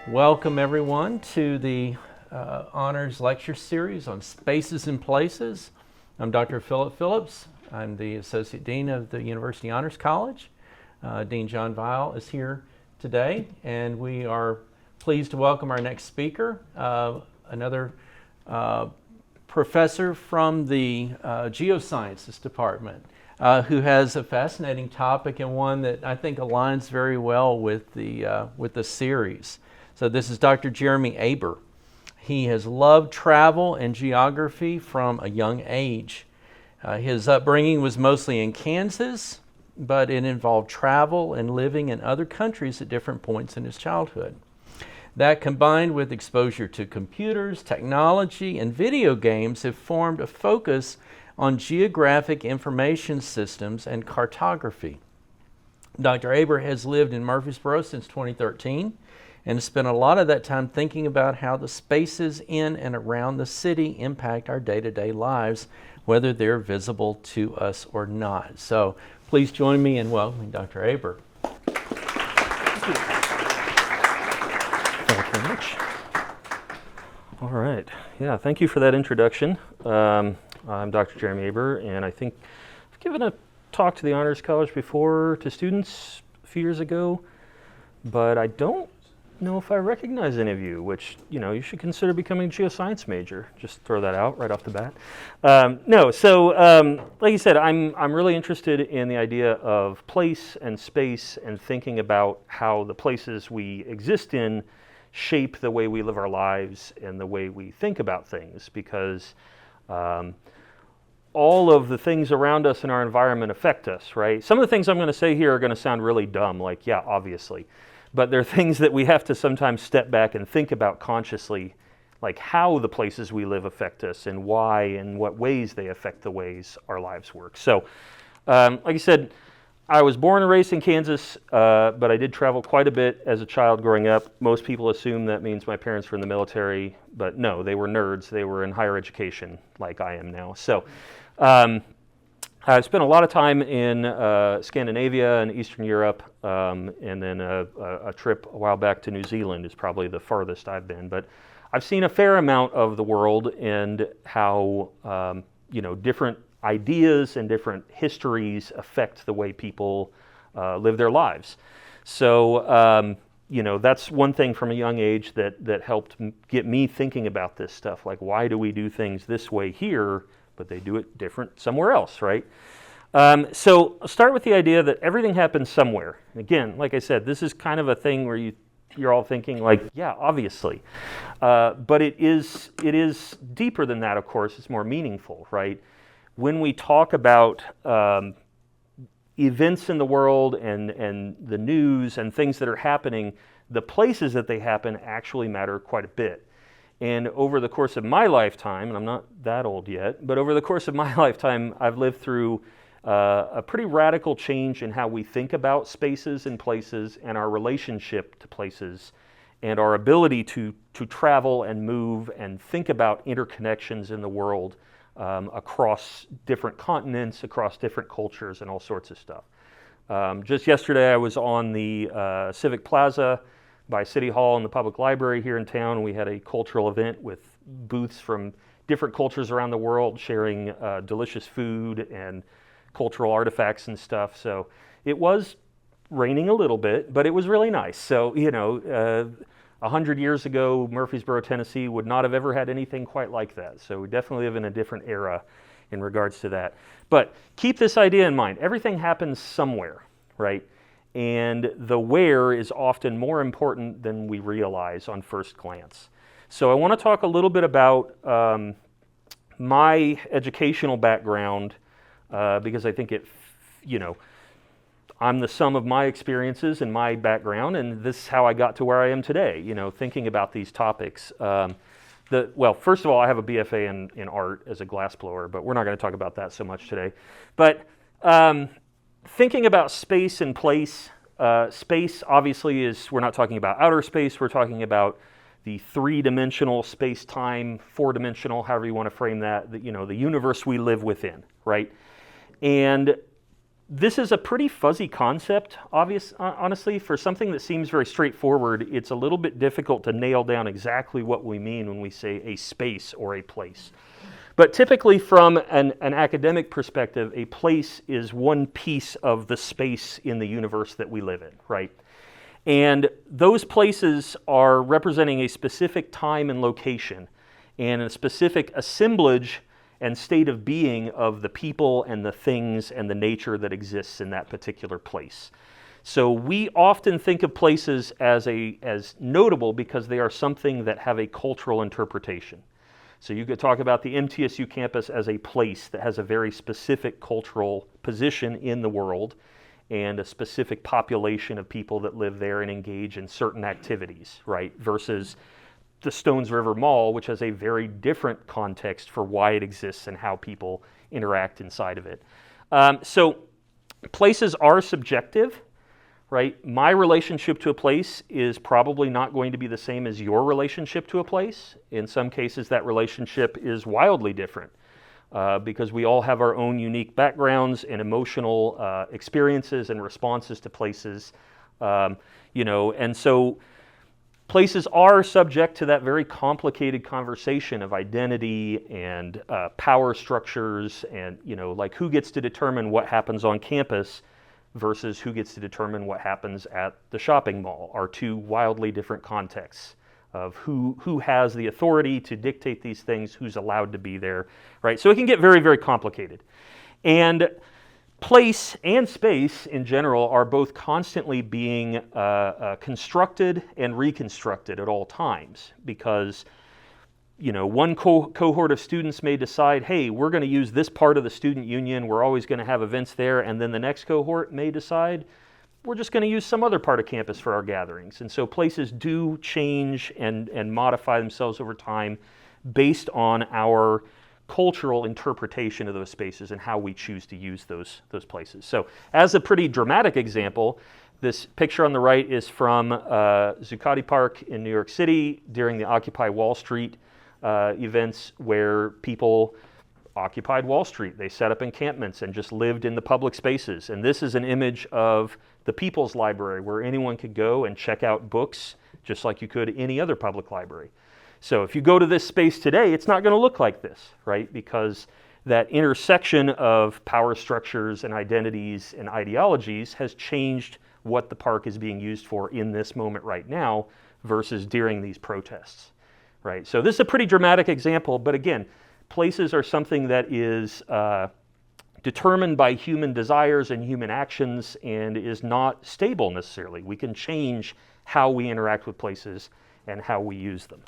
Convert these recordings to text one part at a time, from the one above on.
Welcome everyone to the Honors Lecture Series on Spaces and Places. I'm Dr. Philip Phillips. I'm the Associate Dean of the University Honors College. Dean John Weil is here today, and we are pleased to welcome our next speaker, another professor from the Geosciences Department, who has a fascinating topic and one that I think aligns very well with the series. So this is Dr. Jeremy Aber. He has loved travel and geography from a young age. His upbringing was mostly in Kansas, but it involved travel and living in other countries at different points in his childhood. That, combined with exposure to computers, technology, and video games, have formed a focus on geographic information systems and cartography. Dr. Aber has lived in Murfreesboro since 2013 and has spent a lot of that time thinking about how the spaces in and around the city impact our day-to-day lives, whether they're visible to us or not. So please join me in welcoming Dr. Aber. Thank you. Thank you very much. All right. Yeah, thank you for that introduction. I'm Dr. Jeremy Aber, and I think I've given a talk to the Honors College before to students a few years ago, but I don't know if I recognize any of you, which, you should consider becoming a geoscience major. Just throw that out right off the bat. Like you said, I'm really interested in the idea of place and space and thinking about how the places we exist in shape the way we live our lives and the way we think about things, because all of the things around us in our environment affect us, right? Some of the things I'm going to say here are going to sound really dumb, like, yeah, obviously. But they're things that we have to sometimes step back and think about consciously, like how the places we live affect us and why and what ways they affect the ways our lives work. So, like I said, I was born and raised in Kansas, but I did travel quite a bit as a child growing up. Most people assume that means my parents were in the military, but no, they were nerds. They were in higher education like I am now. So, I spent a lot of time in Scandinavia and Eastern Europe, and then a trip a while back to New Zealand is probably the farthest I've been. But I've seen a fair amount of the world and how different ideas and different histories affect the way people live their lives. So that's one thing from a young age that helped get me thinking about this stuff. Like, why do we do things this way here, but they do it different somewhere else, right? So I'll start with the idea that everything happens somewhere. Again, like I said, this is kind of a thing where you're all thinking like, yeah, obviously. But it is deeper than that, of course. It's more meaningful, right? When we talk about events in the world and the news and things that are happening, the places that they happen actually matter quite a bit. And over the course of my lifetime, and I'm not that old yet, but over the course of my lifetime, I've lived through a pretty radical change in how we think about spaces and places and our relationship to places and our ability to travel and move and think about interconnections in the world across different continents, across different cultures, and all sorts of stuff. Just yesterday, I was on the Civic Plaza by City Hall and the Public Library here in town. We had a cultural event with booths from different cultures around the world sharing delicious food and cultural artifacts and stuff. So it was raining a little bit, but it was really nice. So, 100 years ago, Murfreesboro, Tennessee would not have ever had anything quite like that. So we definitely live in a different era in regards to that. But keep this idea in mind. Everything happens somewhere, right? And the where is often more important than we realize on first glance. So I want to talk a little bit about my educational background because I think I'm the sum of my experiences and my background, and this is how I got to where I am today, thinking about these topics. First of all, I have a BFA in art as a glassblower, but we're not going to talk about that so much today. But thinking about space and place, space obviously we're not talking about outer space, we're talking about the three-dimensional space-time, four-dimensional, however you want to frame that, the universe we live within, right? And This is a pretty fuzzy concept, honestly. For something that seems very straightforward, it's a little bit difficult to nail down exactly what we mean when we say a space or a place. But typically from an academic perspective, a place is one piece of the space in the universe that we live in, right? And those places are representing a specific time and location and a specific assemblage and state of being of the people and the things and the nature that exists in that particular place. So we often think of places as notable because they are something that have a cultural interpretation. So you could talk about the MTSU campus as a place that has a very specific cultural position in the world and a specific population of people that live there and engage in certain activities, right? Versus the Stones River Mall, which has a very different context for why it exists and how people interact inside of it. So places are subjective, right? My relationship to a place is probably not going to be the same as your relationship to a place. In some cases, that relationship is wildly different because we all have our own unique backgrounds and emotional experiences and responses to places, and so places are subject to that very complicated conversation of identity and power structures and, like who gets to determine what happens on campus versus who gets to determine what happens at the shopping mall are two wildly different contexts of who has the authority to dictate these things, who's allowed to be there, right? So it can get very, very complicated. And place and space in general are both constantly being constructed and reconstructed at all times because one cohort of students may decide, hey, we're going to use this part of the student union, we're always going to have events there, and then the next cohort may decide we're just going to use some other part of campus for our gatherings. And so places do change and modify themselves over time based on our cultural interpretation of those spaces and how we choose to use those places. So as a pretty dramatic example, this picture on the right is from Zuccotti Park in New York City during the Occupy Wall Street events where people occupied Wall Street. They set up encampments and just lived in the public spaces. And this is an image of the People's Library where anyone could go and check out books just like you could any other public library. So if you go to this space today, it's not going to look like this, right? Because that intersection of power structures and identities and ideologies has changed what the park is being used for in this moment right now versus during these protests, right? So this is a pretty dramatic example, but again, places are something that is determined by human desires and human actions and is not stable necessarily. We can change how we interact with places and how we use them.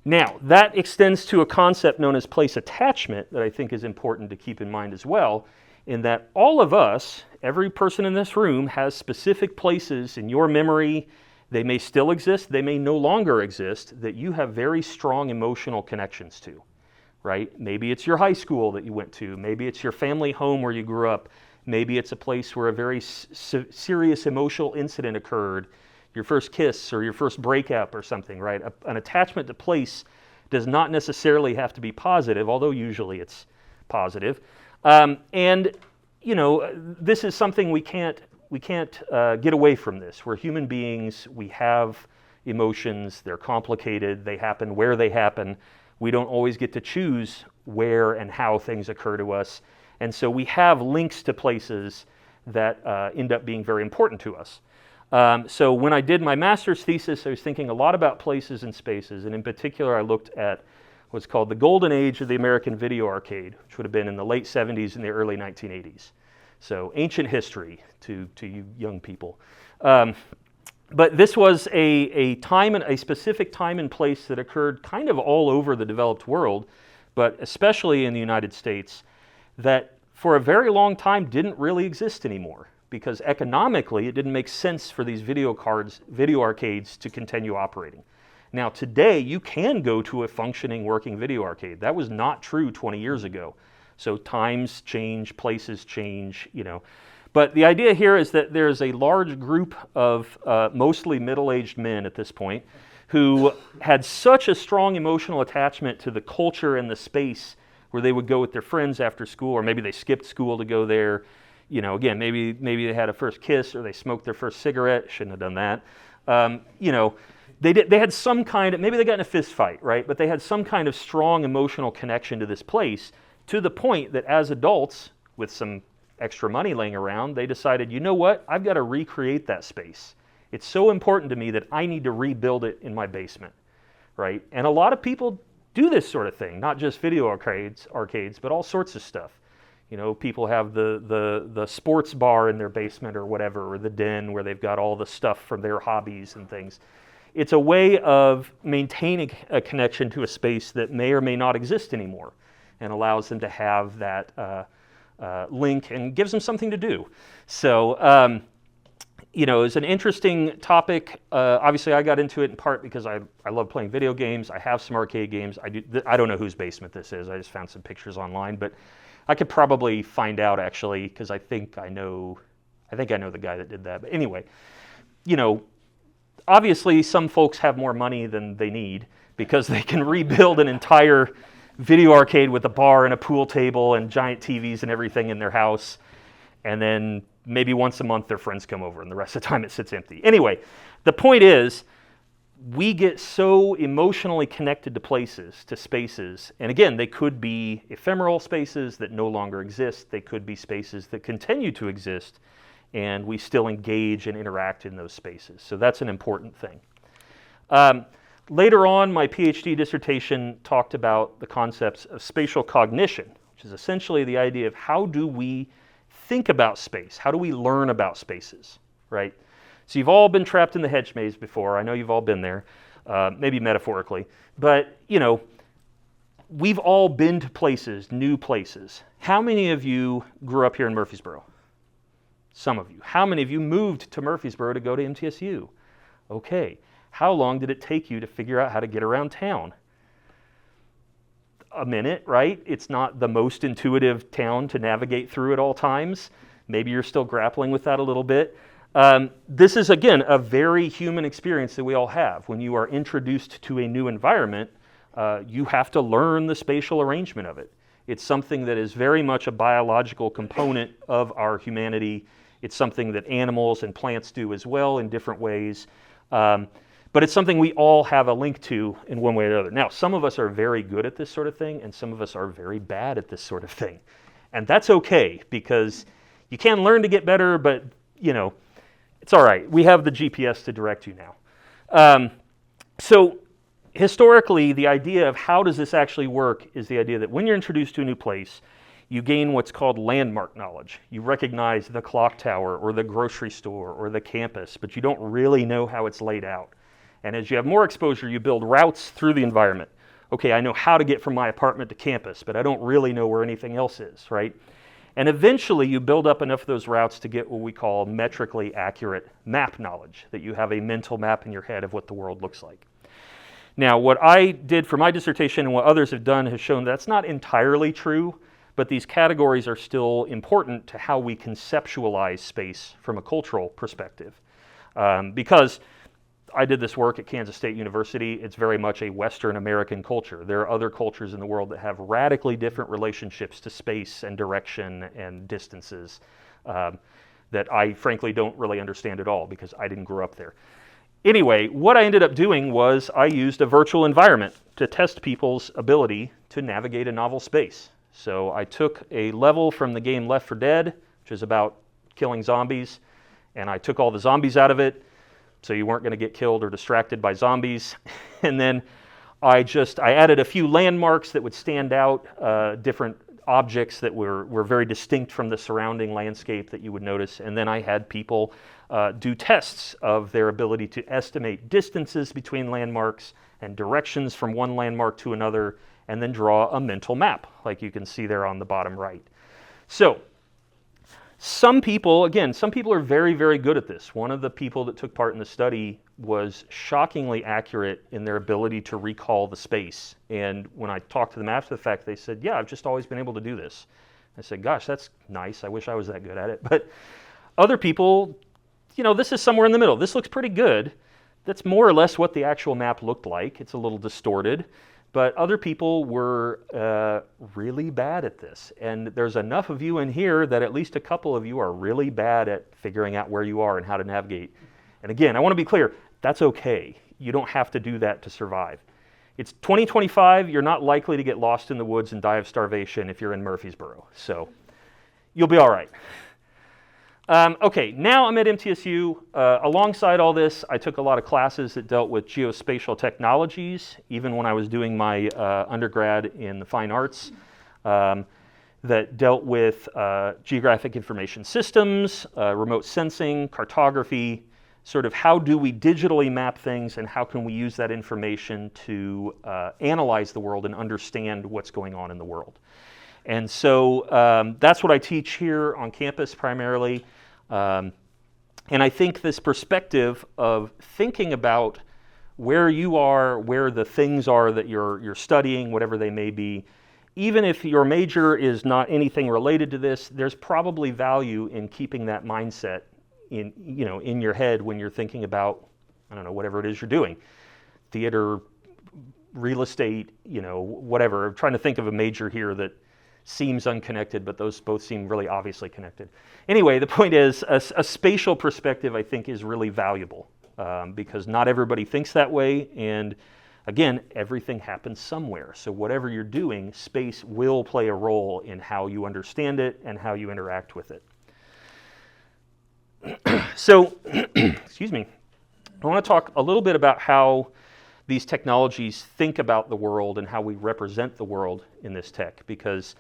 Now, that extends to a concept known as place attachment that I think is important to keep in mind as well, in that all of us, every person in this room, has specific places in your memory. They may still exist, they may no longer exist, that you have very strong emotional connections to, right? Maybe it's your high school that you went to, maybe it's your family home where you grew up, maybe it's a place where a very serious emotional incident occurred, your first kiss or your first breakup or something, right? An attachment to place does not necessarily have to be positive, although usually it's positive. And this is something we can't get away from this. We're human beings, we have emotions, they're complicated, they happen where they happen. We don't always get to choose where and how things occur to us. And so we have links to places that end up being very important to us. So when I did my master's thesis, I was thinking a lot about places and spaces, and in particular I looked at what's called the golden age of the American video arcade, which would have been in the late 70s and the early 1980s. So ancient history to you young people. But this was a specific time and place that occurred kind of all over the developed world, but especially in the United States, that for a very long time didn't really exist anymore. Because economically, it didn't make sense for these video arcades to continue operating. Now today, you can go to a functioning, working video arcade. That was not true 20 years ago. So times change, places change, But the idea here is that there's a large group of mostly middle-aged men at this point who had such a strong emotional attachment to the culture and the space where they would go with their friends after school, or maybe they skipped school to go there. You know, again, maybe they had a first kiss or they smoked their first cigarette. Shouldn't have done that. You know, they had some kind of, maybe they got in a fist fight, right? But they had some kind of strong emotional connection to this place, to the point that as adults, with some extra money laying around, they decided, you know what, I've got to recreate that space. It's so important to me that I need to rebuild it in my basement, right? And a lot of people do this sort of thing, not just video arcades, but all sorts of stuff. You know, people have the sports bar in their basement or whatever, or the den where they've got all the stuff from their hobbies and things. It's a way of maintaining a connection to a space that may or may not exist anymore, and allows them to have that link and gives them something to do. So, you know, it's an interesting topic. Obviously, I got into it in part because I love playing video games. I have some arcade games. I don't know whose basement this is. I just found some pictures online, but I could probably find out actually, because I think I know the guy that did that. But anyway, you know, obviously some folks have more money than they need because they can rebuild an entire video arcade with a bar and a pool table and giant TVs and everything in their house, and then maybe once a month their friends come over and the rest of the time it sits empty. Anyway, the point is, we get so emotionally connected to places, to spaces, and again, they could be ephemeral spaces that no longer exist. They could be spaces that continue to exist, and we still engage and interact in those spaces. So that's an important thing. Later on, my PhD dissertation talked about the concepts of spatial cognition, which is essentially the idea of how do we think about space? How do we learn about spaces, right? So you've all been trapped in the hedge maze before. I know you've all been there, maybe metaphorically. But, you know, we've all been to places, new places. How many of you grew up here in Murfreesboro? Some of you. How many of you moved to Murfreesboro to go to MTSU? Okay. How long did it take you to figure out how to get around town? A minute, right? It's not the most intuitive town to navigate through at all times. Maybe you're still grappling with that a little bit. This is, again, a very human experience that we all have. When you are introduced to a new environment, you have to learn the spatial arrangement of it. It's something that is very much a biological component of our humanity. It's something that animals and plants do as well in different ways. But it's something we all have a link to in one way or another. Now, some of us are very good at this sort of thing, and some of us are very bad at this sort of thing. And that's okay, because you can learn to get better, but, you know, it's all right. We have the GPS to direct you now. So historically, the idea of how does this actually work is the idea that when you're introduced to a new place, you gain what's called landmark knowledge. You recognize the clock tower or the grocery store or the campus, but you don't really know how it's laid out. And as you have more exposure, you build routes through the environment. Okay, I know how to get from my apartment to campus, but I don't really know where anything else is, right? And eventually you build up enough of those routes to get what we call metrically accurate map knowledge, that you have a mental map in your head of what the world looks like. Now, what I did for my dissertation and what others have done has shown that's not entirely true, but these categories are still important to how we conceptualize space from a cultural perspective. Because I did this work at Kansas State University. It's very much a Western American culture. There are other cultures in the world that have radically different relationships to space and direction and distances that I frankly don't really understand at all because I didn't grow up there. Anyway, what I ended up doing was I used a virtual environment to test people's ability to navigate a novel space. So I took a level from the game Left 4 Dead, which is about killing zombies, and I took all the zombies out of it, so you weren't going to get killed or distracted by zombies. And then I added a few landmarks that would stand out, different objects that were very distinct from the surrounding landscape that you would notice. And then I had people do tests of their ability to estimate distances between landmarks and directions from one landmark to another, and then draw a mental map, like you can see there on the bottom right. So some people are very, very good at this. One of the people that took part in the study was shockingly accurate in their ability to recall the space. And when I talked to them after the fact, they said, yeah, I've just always been able to do this. I said, gosh, that's nice. I wish I was that good at it. But other people, you know, this is somewhere in the middle. This looks pretty good. That's more or less what the actual map looked like. It's a little distorted. but other people were really bad at this. And there's enough of you in here that at least a couple of you are really bad at figuring out where you are and how to navigate. And again, I want to be clear, that's okay. You don't have to do that to survive. It's 2025, you're not likely to get lost in the woods and die of starvation if you're in Murfreesboro. So you'll be all right. Okay, now I'm at MTSU. Alongside all this, I took a lot of classes that dealt with geospatial technologies, even when I was doing my undergrad in the fine arts, that dealt with geographic information systems, remote sensing, cartography, sort of how do we digitally map things and how can we use that information to analyze the world and understand what's going on in the world. And so that's what I teach here on campus primarily. And I think this perspective of thinking about where you are, where the things are that you're studying, whatever they may be, even if your major is not anything related to this, there's probably value in keeping that mindset in your head when you're thinking about, I don't know, whatever it is you're doing, theater, real estate, whatever. I'm trying to think of a major here that seems unconnected, but those both seem really obviously connected. Anyway, the point is a spatial perspective, I think, is really valuable because not everybody thinks that way. And again, everything happens somewhere. So whatever you're doing, space will play a role in how you understand it and how you interact with it. So, excuse me, I want to talk a little bit about how these technologies think about the world and how we represent the world in this tech, because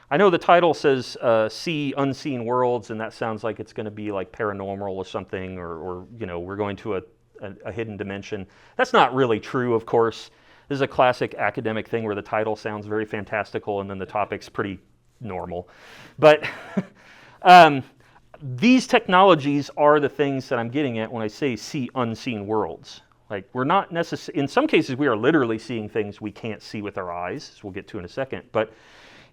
I know the title says see unseen worlds, and that sounds like it's going to be like paranormal or something, or we're going to a hidden dimension. That's not really true, of course. This is a classic academic thing where the title sounds very fantastical and then the topic's pretty normal. But these technologies are the things that I'm getting at when I say see unseen worlds. Like, we're not necessarily, in some cases we are literally seeing things we can't see with our eyes, as we'll get to in a second, but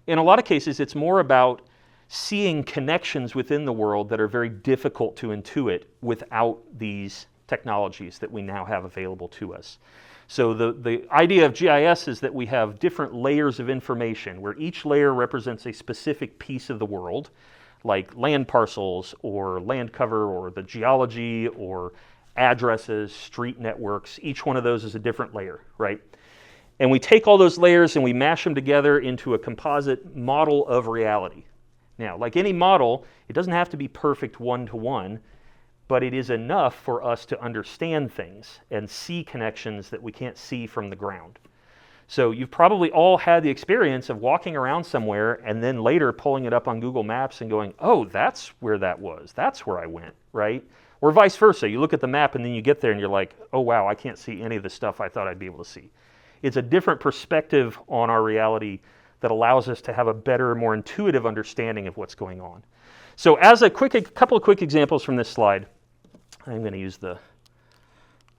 in a lot of cases it's more about seeing connections within the world that are very difficult to intuit without these technologies that we now have available to us. So the idea of GIS is that we have different layers of information where each layer represents a specific piece of the world, like land parcels or land cover or the geology or addresses, street networks. Each one of those is a different layer, right? And we take all those layers and we mash them together into a composite model of reality. Now, like any model, it doesn't have to be perfect one-to-one, but it is enough for us to understand things and see connections that we can't see from the ground. So you've probably all had the experience of walking around somewhere and then later pulling it up on Google Maps and going, oh, that's where that was. That's where I went, right? Or vice versa. You look at the map and then you get there and you're like, oh, wow, I can't see any of the stuff I thought I'd be able to see. It's a different perspective on our reality that allows us to have a better, more intuitive understanding of what's going on. So as a couple of quick examples from this slide, I'm going to use there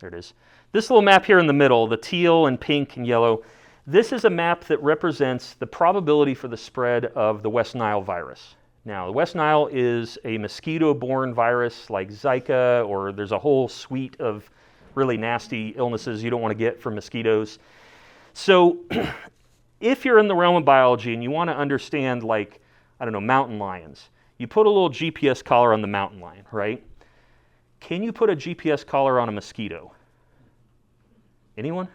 it is. This little map here in the middle, the teal and pink and yellow, this is a map that represents the probability for the spread of the West Nile virus. Now, the West Nile is a mosquito-borne virus like Zika, or there's a whole suite of really nasty illnesses you don't want to get from mosquitoes. So if you're in the realm of biology and you want to understand, like, I don't know, mountain lions, you put a little GPS collar on the mountain lion, right? Can you put a GPS collar on a mosquito? Anyone?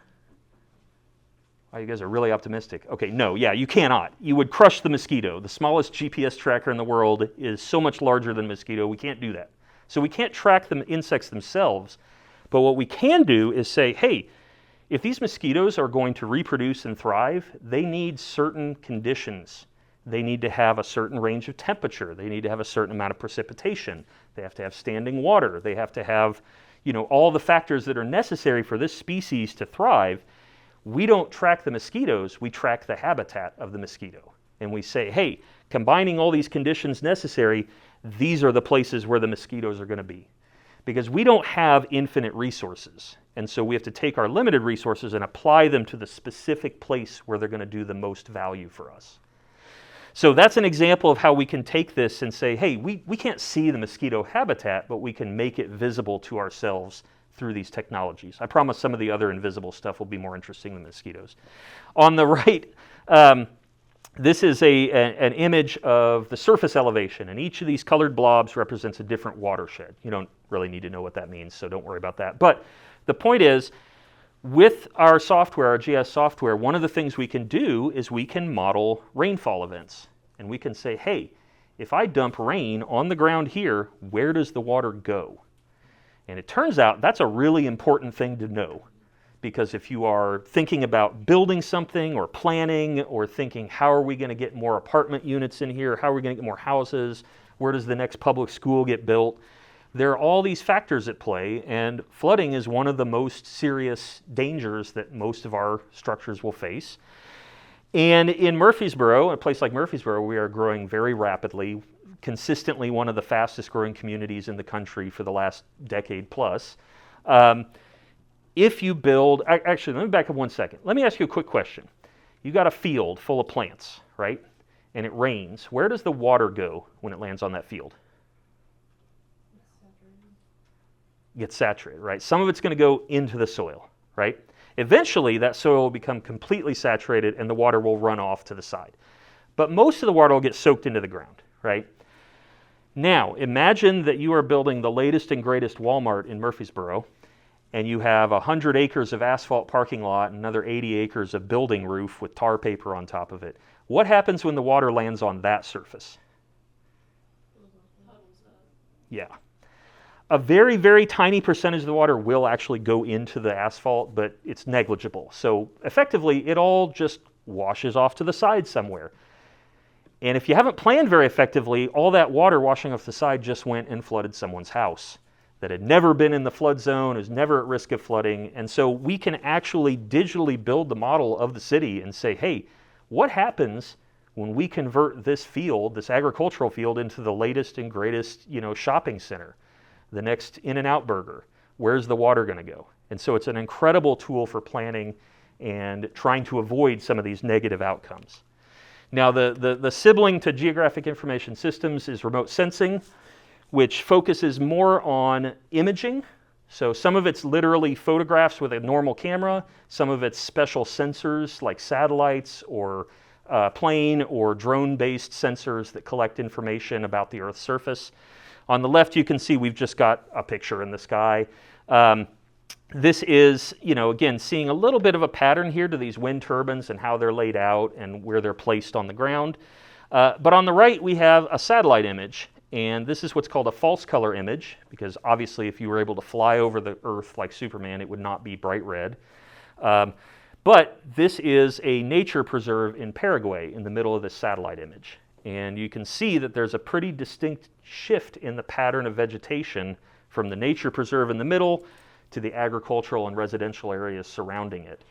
Oh, you guys are really optimistic. Okay, no, yeah, you cannot. You would crush the mosquito. The smallest GPS tracker in the world is so much larger than mosquito, we can't do that. So we can't track the insects themselves, but what we can do is say, hey, if these mosquitoes are going to reproduce and thrive, they need certain conditions. They need to have a certain range of temperature. They need to have a certain amount of precipitation. They have to have standing water. They have to have, all the factors that are necessary for this species to thrive. We don't track the mosquitoes, we track the habitat of the mosquito. And we say, hey, combining all these conditions necessary, these are the places where the mosquitoes are going to be. Because we don't have infinite resources. And so we have to take our limited resources and apply them to the specific place where they're going to do the most value for us. So that's an example of how we can take this and say, hey, we can't see the mosquito habitat, but we can make it visible to ourselves through these technologies. I promise some of the other invisible stuff will be more interesting than mosquitoes. On the right, this is an image of the surface elevation, and each of these colored blobs represents a different watershed. You don't really need to know what that means, so don't worry about that. But the point is, with our software, our GIS software, one of the things we can do is we can model rainfall events. And we can say, hey, if I dump rain on the ground here, where does the water go? And it turns out that's a really important thing to know. Because if you are thinking about building something or planning or thinking, how are we going to get more apartment units in here? How are we going to get more houses? Where does the next public school get built? There are all these factors at play, and flooding is one of the most serious dangers that most of our structures will face. And in Murfreesboro, a place like Murfreesboro, we are growing very rapidly, consistently one of the fastest growing communities in the country for the last decade plus. If you build, actually, let me back up 1 second. Let me ask you a quick question. You got a field full of plants, right? And it rains. Where does the water go when it lands on that field? Gets saturated, right? Some of it's going to go into the soil, right? Eventually, that soil will become completely saturated and the water will run off to the side. But most of the water will get soaked into the ground, right? Now, imagine that you are building the latest and greatest Walmart in Murfreesboro, and you have 100 acres of asphalt parking lot and another 80 acres of building roof with tar paper on top of it. What happens when the water lands on that surface? Yeah. A very, very tiny percentage of the water will actually go into the asphalt, but it's negligible. So effectively, it all just washes off to the side somewhere. And if you haven't planned very effectively, all that water washing off the side just went and flooded someone's house that had never been in the flood zone, is never at risk of flooding. And so we can actually digitally build the model of the city and say, hey, what happens when we convert this field, this agricultural field, into the latest and greatest, shopping center, the next In-N-Out burger? Where's the water going to go? And so it's an incredible tool for planning and trying to avoid some of these negative outcomes. Now, the sibling to geographic information systems is remote sensing, which focuses more on imaging. So some of it's literally photographs with a normal camera, some of it's special sensors like satellites or plane or drone-based sensors that collect information about the Earth's surface. On the left, you can see we've just got a picture in the sky. This is, again, seeing a little bit of a pattern here to these wind turbines and how they're laid out and where they're placed on the ground. But on the right, we have a satellite image. And this is what's called a false color image, because obviously if you were able to fly over the Earth like Superman, it would not be bright red. But this is a nature preserve in Paraguay in the middle of this satellite image. And you can see that there's a pretty distinct shift in the pattern of vegetation from the nature preserve in the middle to the agricultural and residential areas surrounding it.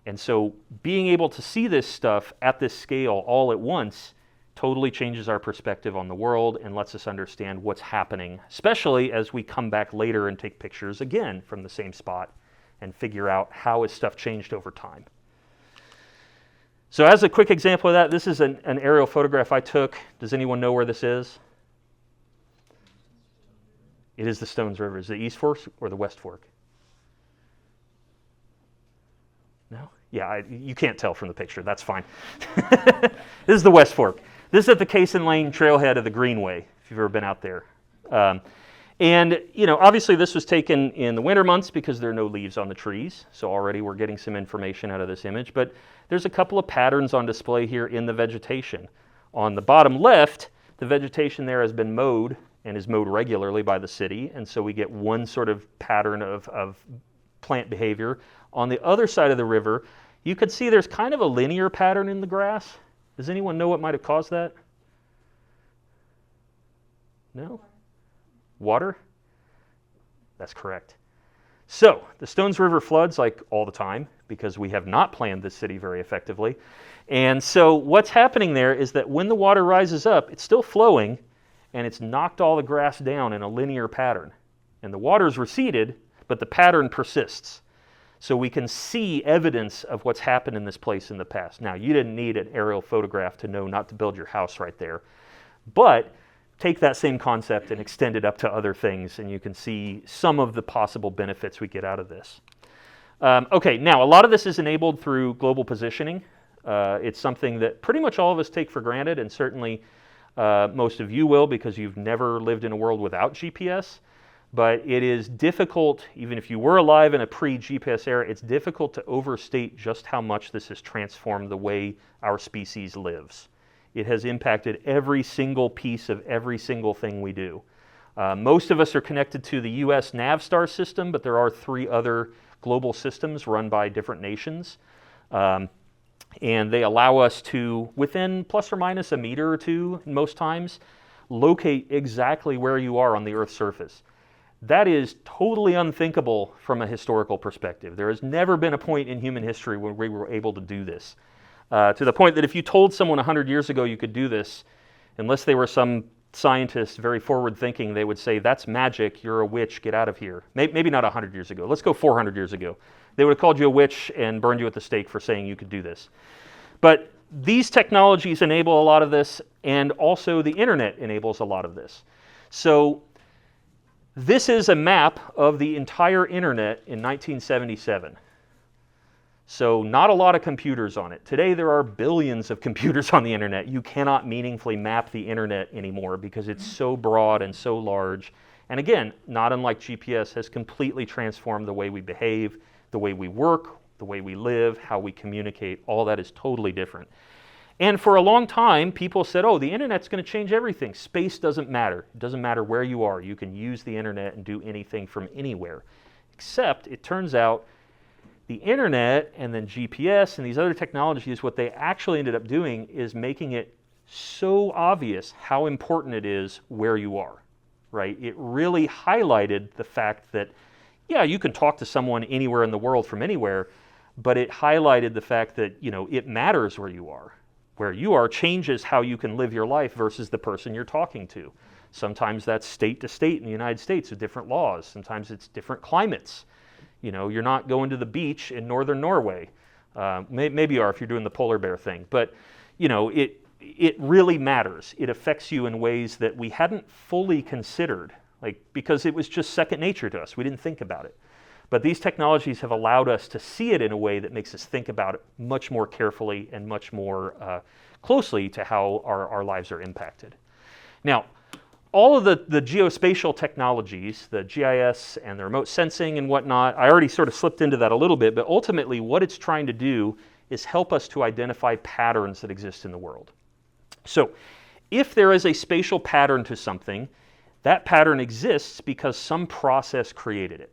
And so being able to see this stuff at this scale all at once totally changes our perspective on the world and lets us understand what's happening, especially as we come back later and take pictures again from the same spot and figure out how has stuff changed over time. So as a quick example of that, this is an aerial photograph I took. Does anyone know where this is? It is the Stones River. Is it the East Fork or the West Fork? No? Yeah, you can't tell from the picture. That's fine. This is the West Fork. This is at the Cason Lane trailhead of the Greenway, if you've ever been out there. And obviously this was taken in the winter months because there are no leaves on the trees. So already we're getting some information out of this image. But there's a couple of patterns on display here in the vegetation. On the bottom left, the vegetation there has been mowed and is mowed regularly by the city. And so we get one sort of pattern of plant behavior. On the other side of the river, you could see there's kind of a linear pattern in the grass. Does anyone know what might have caused that? No? Water? That's correct. So, the Stones River floods like all the time because we have not planned this city very effectively. And so what's happening there is that when the water rises up, it's still flowing and it's knocked all the grass down in a linear pattern. And the water's receded, but the pattern persists. So we can see evidence of what's happened in this place in the past. Now, you didn't need an aerial photograph to know not to build your house right there. But take that same concept and extend it up to other things, and you can see some of the possible benefits we get out of this. Okay, now a lot of this is enabled through global positioning. It's something that pretty much all of us take for granted, and certainly most of you will because you've never lived in a world without GPS. But it is difficult, even if you were alive in a pre-GPS era, it's difficult to overstate just how much this has transformed the way our species lives. It has impacted every single piece of every single thing we do. Most of us are connected to the US Navstar system, but there are 3 other global systems run by different nations. And they allow us to, within plus or minus a meter or 2 most times, locate exactly where you are on the Earth's surface. That is totally unthinkable from a historical perspective. There has never been a point in human history where we were able to do this. To the point that if you told someone 100 years ago you could do this, unless they were some scientist very forward thinking, they would say, that's magic, you're a witch, get out of here. Maybe not 100 years ago, let's go 400 years ago. They would have called you a witch and burned you at the stake for saying you could do this. But these technologies enable a lot of this, and also the internet enables a lot of this. So this is a map of the entire internet in 1977. So not a lot of computers on it. Today there are billions of computers on the internet. You cannot meaningfully map the internet anymore because it's so broad and so large. And again, not unlike GPS, has completely transformed the way we behave, the way we work, the way we live, how we communicate. All that is totally different. And for a long time, people said, oh, the internet's going to change everything. Space doesn't matter. It doesn't matter where you are. You can use the internet and do anything from anywhere. Except it turns out the internet and then GPS and these other technologies, what they actually ended up doing is making it so obvious how important it is where you are, right? It really highlighted the fact that, yeah, you can talk to someone anywhere in the world from anywhere, but it highlighted the fact that, you know, it matters where you are. Where you are changes how you can live your life versus the person you're talking to. Sometimes that's state to state in the United States with different laws. Sometimes it's different climates. You know, you're not going to the beach in northern Norway. Maybe you are if you're doing the polar bear thing. But, you know, it really matters. It affects you in ways that we hadn't fully considered, like, because it was just second nature to us. We didn't think about it. But these technologies have allowed us to see it in a way that makes us think about it much more carefully and much more closely to how our lives are impacted. Now, all of the geospatial technologies, the GIS and the remote sensing and whatnot, I already sort of slipped into that a little bit, but ultimately what it's trying to do is help us to identify patterns that exist in the world. So if there is a spatial pattern to something, that pattern exists because some process created it.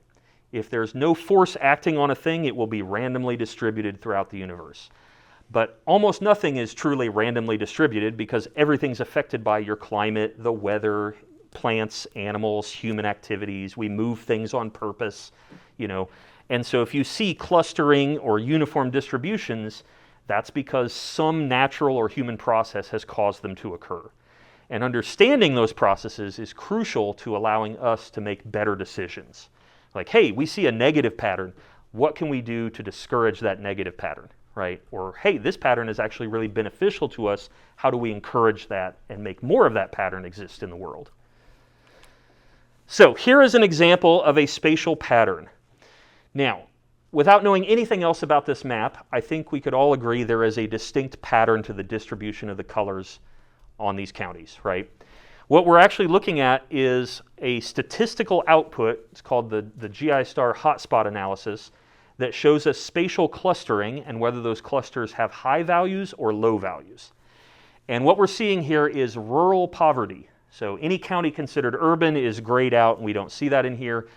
If there's no force acting on a thing, it will be randomly distributed throughout the universe. But almost nothing is truly randomly distributed because everything's affected by your climate, the weather, plants, animals, human activities. We move things on purpose, you know. And so if you see clustering or uniform distributions, that's because some natural or human process has caused them to occur. And understanding those processes is crucial to allowing us to make better decisions. Like, hey, we see a negative pattern. What can we do to discourage that negative pattern, right? Or, hey, this pattern is actually really beneficial to us. How do we encourage that and make more of that pattern exist in the world? So here is an example of a spatial pattern. Now, without knowing anything else about this map, I think we could all agree there is a distinct pattern to the distribution of the colors on these counties, right? What we're actually looking at is a statistical output, it's called the GI-STAR hotspot analysis, that shows us spatial clustering and whether those clusters have high values or low values. And what we're seeing here is rural poverty. So any county considered urban is grayed out, and we don't see that in here.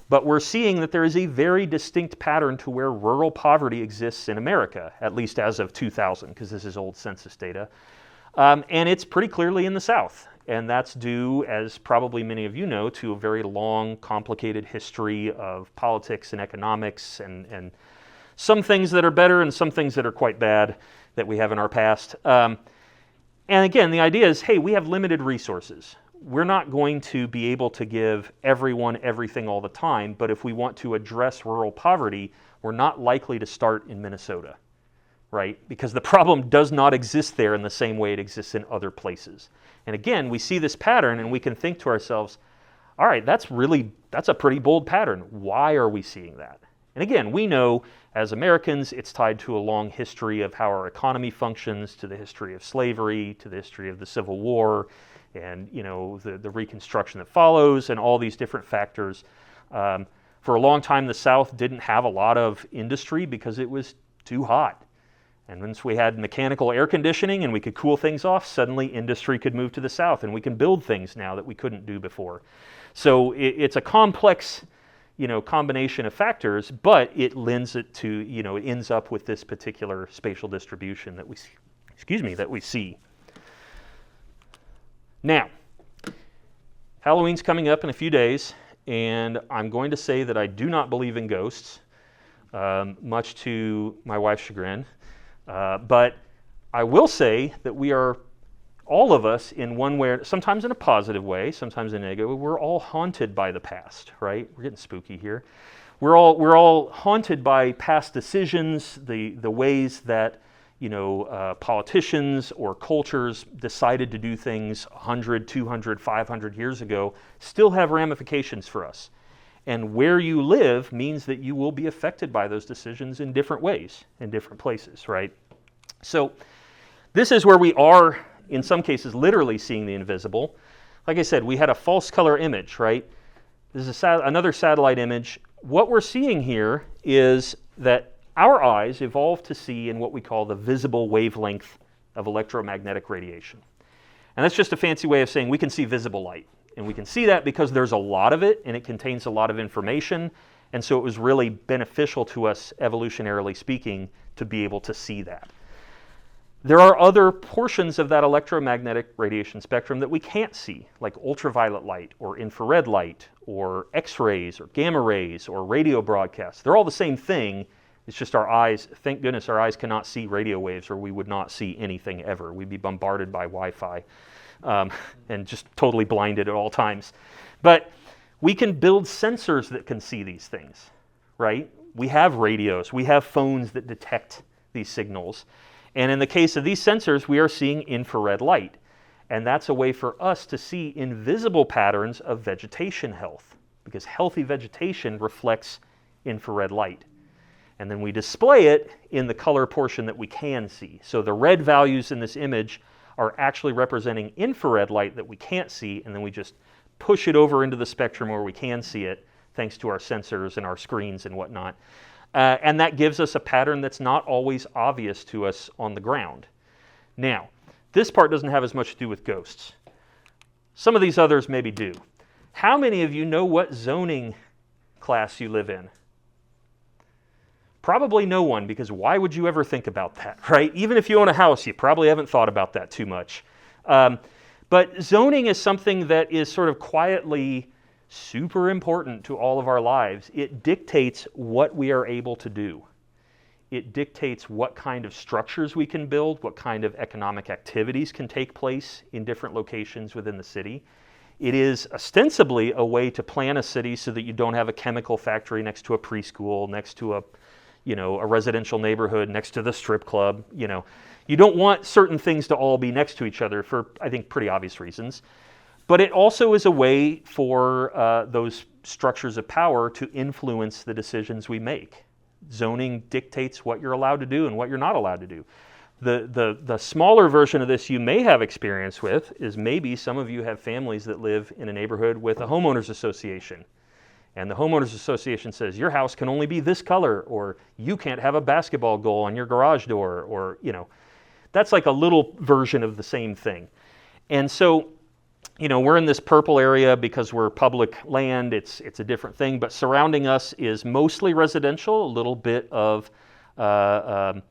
But we're seeing that there is a very distinct pattern to where rural poverty exists in America, at least as of 2000, because this is old census data. And it's pretty clearly in the South. And that's due, as probably many of you know, to a very long, complicated history of politics and economics and some things that are better and some things that are quite bad that we have in our past. And again, the idea is, hey, we have limited resources. we're not going to be able to give everyone everything all the time, but if we want to address rural poverty, we're not likely to start in Minnesota, right? Because the problem does not exist there in the same way it exists in other places. And again, we see this pattern and we can think to ourselves, all right, that's a pretty bold pattern. Why are we seeing that? And again, we know as Americans, it's tied to a long history of how our economy functions, to the history of slavery, to the history of the Civil War, and the Reconstruction that follows, and all these different factors. For a long time, the South didn't have a lot of industry because it was too hot. And once we had mechanical air conditioning and we could cool things off, suddenly industry could move to the South, and we can build things now that we couldn't do before. So it's a complex combination of factors, but it lends it to, it ends up with this particular spatial distribution that we see. Now, Halloween's coming up in a few days, and I'm going to say that I do not believe in ghosts, much to my wife's chagrin. But I will say that we are, all of us, in one way, sometimes in a positive way, sometimes in a negative way, we're all haunted by the past, right? We're getting spooky here. We're all haunted by past decisions, the ways that politicians or cultures decided to do things 100, 200, 500 years ago still have ramifications for us. And where you live means that you will be affected by those decisions in different ways, in different places, right? So this is where we are, in some cases, literally seeing the invisible. Like I said, we had a false color image, right? This is another satellite image. What we're seeing here is that our eyes evolved to see in what we call the visible wavelength of electromagnetic radiation. And that's just a fancy way of saying we can see visible light. And we can see that because there's a lot of it and it contains a lot of information. And so it was really beneficial to us, evolutionarily speaking, to be able to see that. There are other portions of that electromagnetic radiation spectrum that we can't see, like ultraviolet light or infrared light or X-rays or gamma rays or radio broadcasts. They're all the same thing. It's just our eyes, thank goodness our eyes cannot see radio waves, or we would not see anything ever. We'd be bombarded by Wi-Fi and just totally blinded at all times. But we can build sensors that can see these things, right? We have radios, we have phones that detect these signals. And in the case of these sensors, we are seeing infrared light. And that's a way for us to see invisible patterns of vegetation health, because healthy vegetation reflects infrared light. And then we display it in the color portion that we can see. So the red values in this image are actually representing infrared light that we can't see, and then we just push it over into the spectrum where we can see it, thanks to our sensors and our screens and whatnot. And that gives us a pattern that's not always obvious to us on the ground. Now, this part doesn't have as much to do with ghosts. Some of these others maybe do. How many of you know what zoning class you live in? Probably no one, because why would you ever think about that, right? Even if you own a house, you probably haven't thought about that too much. But zoning is something that is sort of quietly super important to all of our lives. It dictates what we are able to do. It dictates what kind of structures we can build, what kind of economic activities can take place in different locations within the city. It is ostensibly a way to plan a city so that you don't have a chemical factory next to a preschool, next to a residential neighborhood, next to the strip club. You don't want certain things to all be next to each other for, I think, pretty obvious reasons. But it also is a way for those structures of power to influence the decisions we make. Zoning dictates what you're allowed to do and what you're not allowed to do. The smaller version of this you may have experience with is maybe some of you have families that live in a neighborhood with a homeowners association. And the homeowners association says your house can only be this color, or you can't have a basketball goal on your garage door, or, that's like a little version of the same thing. And so, we're in this purple area because we're public land. It's a different thing, but surrounding us is mostly residential, a little bit of, some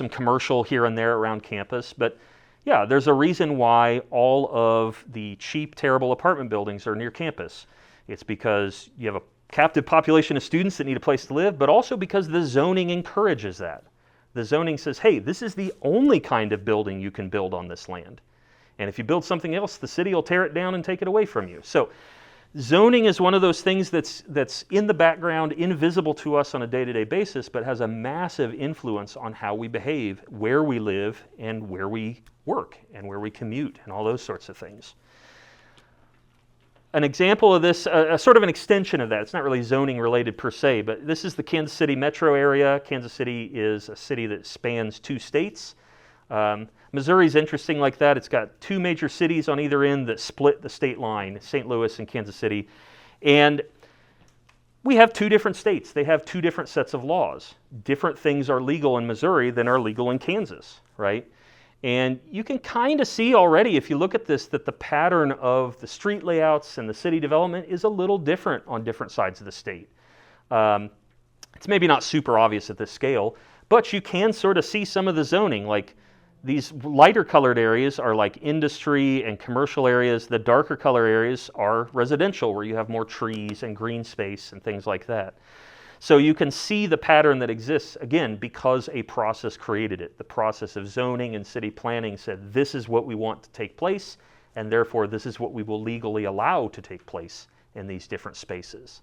commercial here and there around campus. But yeah, there's a reason why all of the cheap, terrible apartment buildings are near campus. It's because you have a captive population of students that need a place to live, but also because the zoning encourages that. The zoning says, hey, this is the only kind of building you can build on this land. And if you build something else, the city will tear it down and take it away from you. So zoning is one of those things that's in the background, invisible to us on a day-to-day basis, but has a massive influence on how we behave, where we live, and where we work, and where we commute, and all those sorts of things. An example of this, a sort of an extension of that, it's not really zoning related per se, but this is the Kansas City metro area. Kansas City is a city that spans 2 states. Missouri's interesting like that. It's got 2 major cities on either end that split the state line, St. Louis and Kansas City. And we have 2 different states. They have 2 different sets of laws. Different things are legal in Missouri than are legal in Kansas, right? And you can kind of see already, if you look at this, that the pattern of the street layouts and the city development is a little different on different sides of the state. It's maybe not super obvious at this scale, but you can sort of see some of the zoning. Like these lighter colored areas are like industry and commercial areas. The darker color areas are residential, where you have more trees and green space and things like that. So you can see the pattern that exists, again, because a process created it. The process of zoning and city planning said, this is what we want to take place, and therefore this is what we will legally allow to take place in these different spaces.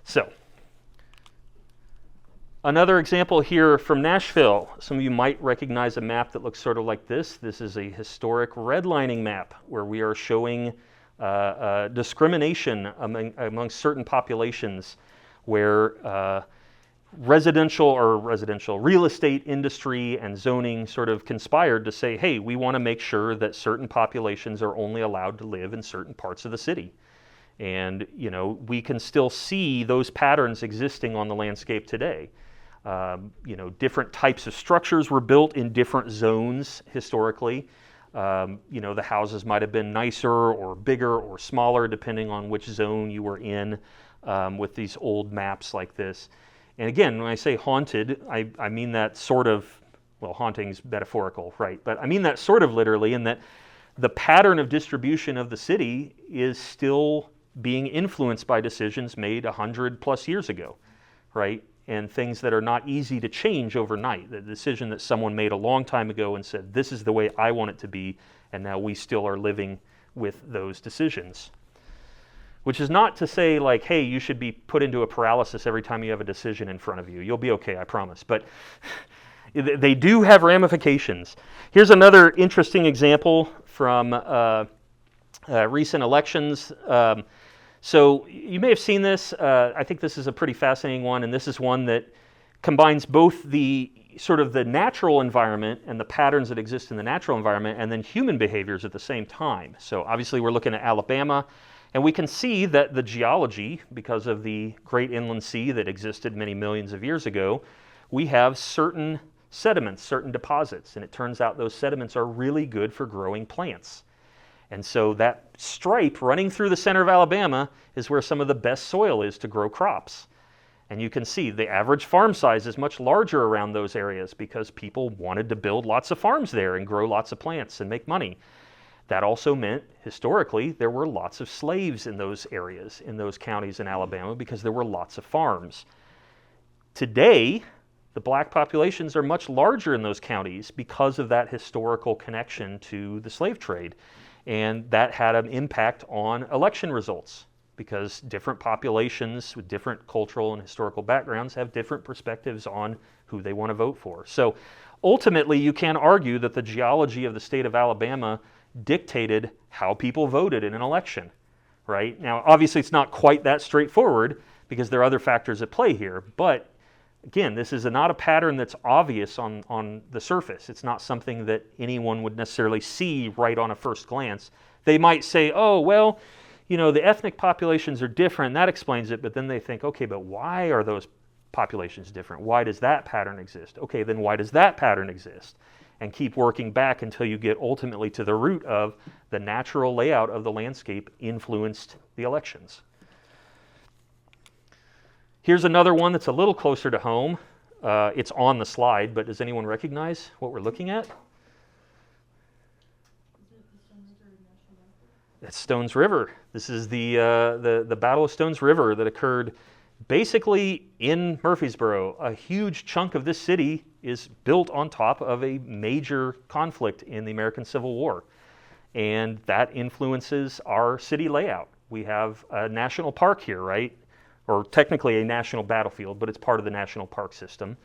So, another example here from Nashville. Some of you might recognize a map that looks sort of like this. This is a historic redlining map where we are showing discrimination among certain populations, where residential real estate industry and zoning sort of conspired to say, hey, we want to make sure that certain populations are only allowed to live in certain parts of the city. And, you know, we can still see those patterns existing on the landscape today. You know, different types of structures were built in different zones historically. You know, the houses might have been nicer or bigger or smaller depending on which zone you were in. With these old maps like this. And again, when I say haunted, I mean that sort of, well, haunting's metaphorical, right? But I mean that sort of literally, in that the pattern of distribution of the city is still being influenced by decisions made 100+ years ago, right? And things that are not easy to change overnight. The decision that someone made a long time ago and said, this is the way I want it to be, and now we still are living with those decisions. Which is not to say like, hey, you should be put into a paralysis every time you have a decision in front of you. You'll be okay, I promise. But they do have ramifications. Here's another interesting example from recent elections. So you may have seen this. I think this is a pretty fascinating one, and this is one that combines both the sort of the natural environment and the patterns that exist in the natural environment, and then human behaviors at the same time. So obviously we're looking at Alabama. And we can see that the geology, because of the great inland sea that existed many millions of years ago, we have certain sediments, certain deposits, and it turns out those sediments are really good for growing plants. And so that stripe running through the center of Alabama is where some of the best soil is to grow crops. And you can see the average farm size is much larger around those areas because people wanted to build lots of farms there and grow lots of plants and make money. That also meant, historically, there were lots of slaves in those areas, in those counties in Alabama, because there were lots of farms. Today, the black populations are much larger in those counties because of that historical connection to the slave trade. And that had an impact on election results, because different populations with different cultural and historical backgrounds have different perspectives on who they want to vote for. So ultimately, you can argue that the geology of the state of Alabama dictated how people voted in an election, right? Now, obviously, it's not quite that straightforward because there are other factors at play here. But again, this is not a pattern that's obvious on the surface. It's not something that anyone would necessarily see right on a first glance. They might say, oh, well, you know, the ethnic populations are different. That explains it. But then they think, okay, but why are those populations different? Why does that pattern exist? Okay, then why does that pattern exist? And keep working back until you get ultimately to the root of the natural layout of the landscape influenced the elections. Here's another one that's a little closer to home. It's on the slide, but does anyone recognize what we're looking at? That's Stones River. This is the Battle of Stones River that occurred basically in Murfreesboro. A huge chunk of this city is built on top of a major conflict in the American Civil War. and that influences our city layout. We have a national park here, right? Or technically a national battlefield, but it's part of the national park system.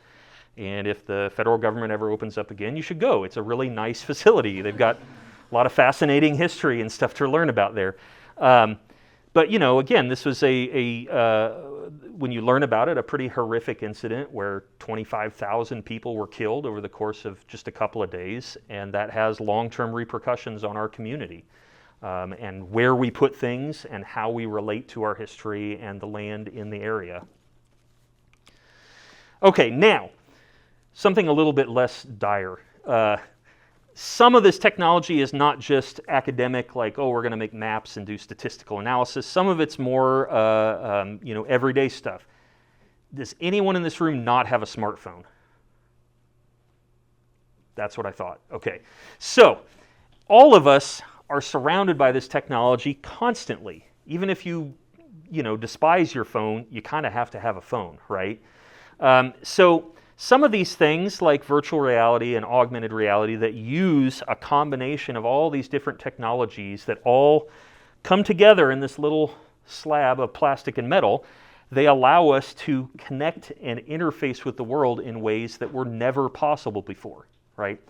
And if the federal government ever opens up again, you should go. It's a really nice facility. They've got a lot of fascinating history and stuff to learn about there. But you know, again, this was when you learn about it, a pretty horrific incident where 25,000 people were killed over the course of just a couple of days, and that has long-term repercussions on our community, and where we put things and how we relate to our history and the land in the area. Okay, now, something a little bit less dire. Some of this technology is not just academic, like, oh, we're going to make maps and do statistical analysis. Some of it's more, everyday stuff. Does anyone in this room not have a smartphone? That's what I thought. Okay. So, all of us are surrounded by this technology constantly. Even if you despise your phone, you kind of have to have a phone, right? So, some of these things, like virtual reality and augmented reality, that use a combination of all these different technologies that all come together in this little slab of plastic and metal, they allow us to connect and interface with the world in ways that were never possible before, right?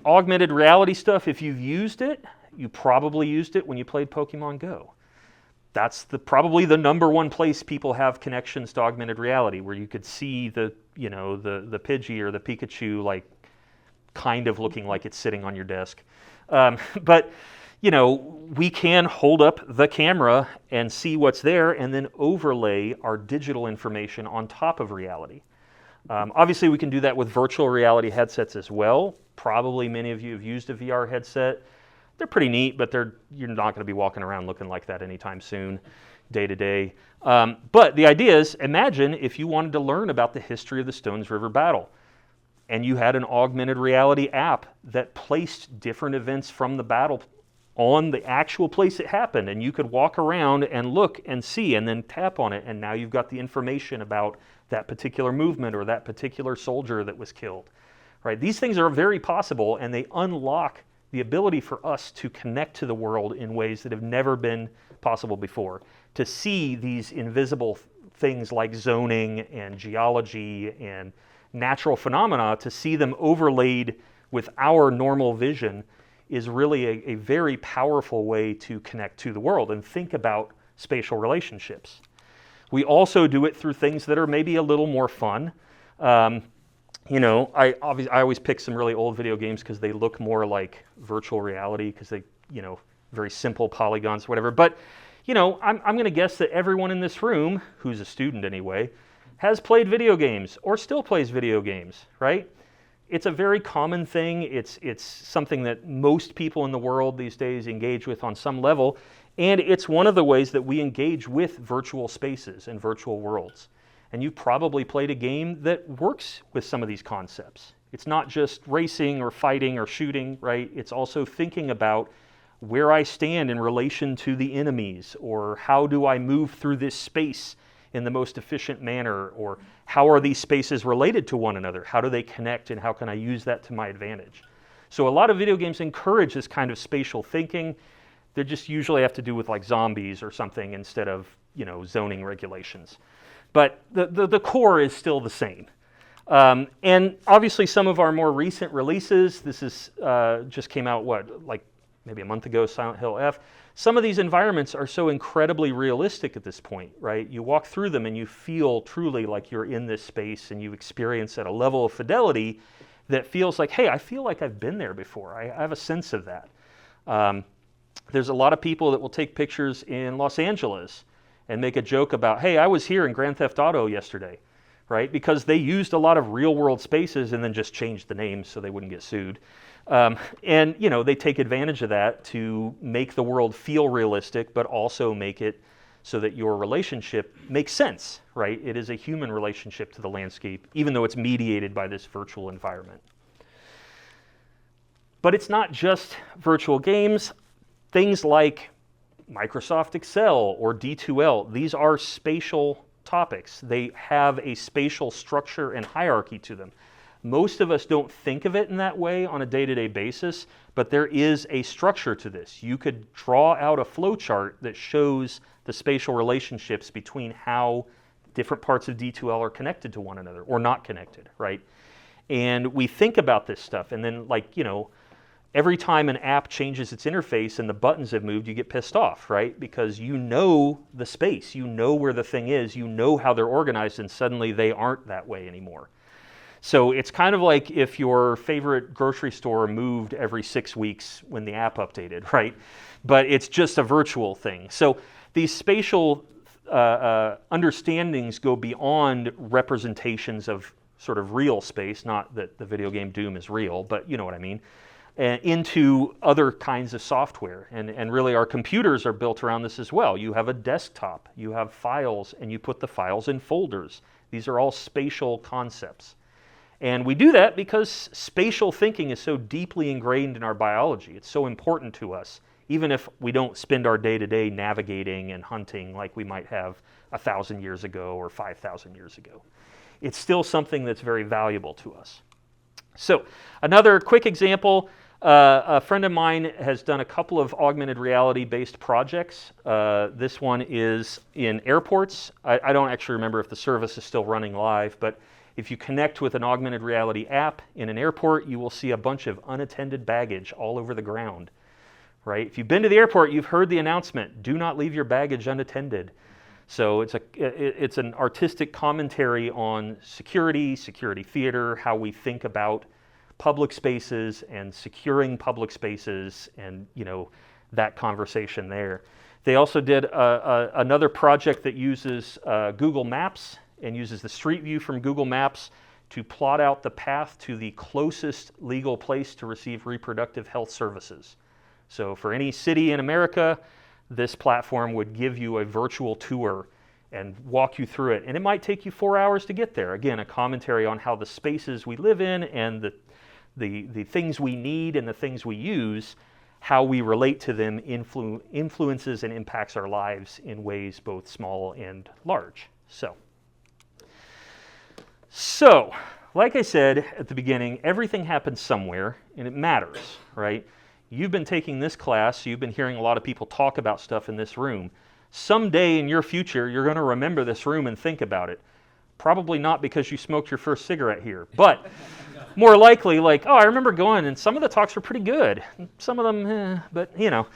Augmented reality stuff, if you've used it, you probably used it when you played Pokemon Go. That's probably the number one place people have connections to augmented reality, where you could see the Pidgey or the Pikachu, like, kind of looking like it's sitting on your desk. But we can hold up the camera and see what's there, and then overlay our digital information on top of reality. Obviously, we can do that with virtual reality headsets as well. Probably many of you have used a VR headset. They're pretty neat, but you're not going to be walking around looking like that anytime soon, day to day. But the idea is, imagine if you wanted to learn about the history of the Stones River Battle, and you had an augmented reality app that placed different events from the battle on the actual place it happened, and you could walk around and look and see, and then tap on it, and now you've got the information about that particular movement or that particular soldier that was killed. Right? These things are very possible, and they unlock the ability for us to connect to the world in ways that have never been possible before, to see these invisible things like zoning and geology and natural phenomena, to see them overlaid with our normal vision is really a very powerful way to connect to the world and think about spatial relationships. We also do it through things that are maybe a little more fun. I always pick some really old video games because they look more like virtual reality, because they, very simple polygons, whatever. But, I'm going to guess that everyone in this room, who's a student anyway, has played video games or still plays video games, right? It's a very common thing. It's something that most people in the world these days engage with on some level, and it's one of the ways that we engage with virtual spaces and virtual worlds. And you've probably played a game that works with some of these concepts. It's not just racing or fighting or shooting, right? It's also thinking about where I stand in relation to the enemies, or how do I move through this space in the most efficient manner, or how are these spaces related to one another? How do they connect, and how can I use that to my advantage? So a lot of video games encourage this kind of spatial thinking. They just usually have to do with like zombies or something instead of, zoning regulations. But the core is still the same. And obviously some of our more recent releases, this is just came out, maybe a month ago, Silent Hill F. Some of these environments are so incredibly realistic at this point, right? You walk through them and you feel truly like you're in this space, and you experience at a level of fidelity that feels like, hey, I feel like I've been there before. I have a sense of that. There's a lot of people that will take pictures in Los Angeles and make a joke about, hey, I was here in Grand Theft Auto yesterday, right? Because they used a lot of real world spaces and then just changed the names so they wouldn't get sued. And they take advantage of that to make the world feel realistic, but also make it so that your relationship makes sense, right? It is a human relationship to the landscape, even though it's mediated by this virtual environment. But it's not just virtual games. Things like Microsoft Excel or D2L, these are spatial topics. They have a spatial structure and hierarchy to them. Most of us don't think of it in that way on a day-to-day basis, but there is a structure to this. You could draw out a flow chart that shows the spatial relationships between how different parts of D2L are connected to one another or not connected, right? And we think about this stuff, and then, like, you know, every time an app changes its interface and the buttons have moved, you get pissed off, right? Because you know the space, you know where the thing is, you know how they're organized, and suddenly they aren't that way anymore. So it's kind of like if your favorite grocery store moved every 6 weeks when the app updated, right? But it's just a virtual thing. So these spatial understandings go beyond representations of sort of real space, not that the video game Doom is real, but you know what I mean, into other kinds of software. And really our computers are built around this as well. You have a desktop, you have files, and you put the files in folders. These are all spatial concepts. And we do that because spatial thinking is so deeply ingrained in our biology. It's so important to us, even if we don't spend our day-to-day navigating and hunting like we might have 1,000 years ago or 5,000 years ago. It's still something that's very valuable to us. So another quick example, a friend of mine has done a couple of augmented reality-based projects. This one is in airports. I don't actually remember if the service is still running live, but if you connect with an augmented reality app in an airport, you will see a bunch of unattended baggage all over the ground, right? If you've been to the airport, you've heard the announcement, do not leave your baggage unattended. So it's an artistic commentary on security theater, how we think about public spaces and securing public spaces, and you know, that conversation there. They also did another project that uses Google Maps and uses the street view from Google Maps to plot out the path to the closest legal place to receive reproductive health services. So for any city in America, this platform would give you a virtual tour and walk you through it. And it might take you 4 hours to get there. Again, a commentary on how the spaces we live in and the things we need and the things we use, how we relate to them influences and impacts our lives in ways both small and large. So, like I said at the beginning, everything happens somewhere, and it matters, right? You've been taking this class, so you've been hearing a lot of people talk about stuff in this room. Someday in your future, you're going to remember this room and think about it. Probably not because you smoked your first cigarette here, but more likely like, oh, I remember going, and some of the talks were pretty good. Some of them, but you know.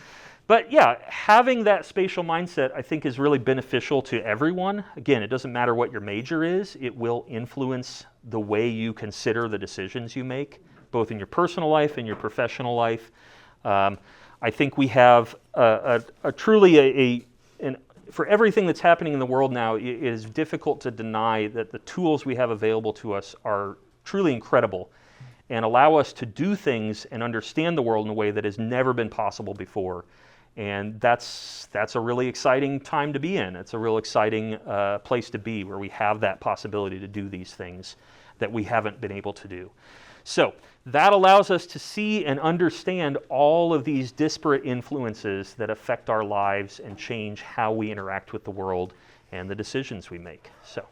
But yeah, having that spatial mindset, I think, is really beneficial to everyone. Again, it doesn't matter what your major is. It will influence the way you consider the decisions you make, both in your personal life and your professional life. I think we have truly for everything that's happening in the world now, it is difficult to deny that the tools we have available to us are truly incredible and allow us to do things and understand the world in a way that has never been possible before. And that's a really exciting time to be in. It's a real exciting place to be, where we have that possibility to do these things that we haven't been able to do. So that allows us to see and understand all of these disparate influences that affect our lives and change how we interact with the world and the decisions we make. So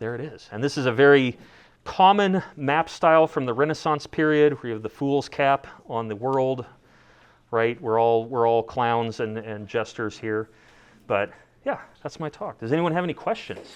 there it is. And this is a very common map style from the Renaissance period, where you have the fool's cap on the world, right? We're all clowns and jesters here. But yeah, that's my talk. Does anyone have any questions?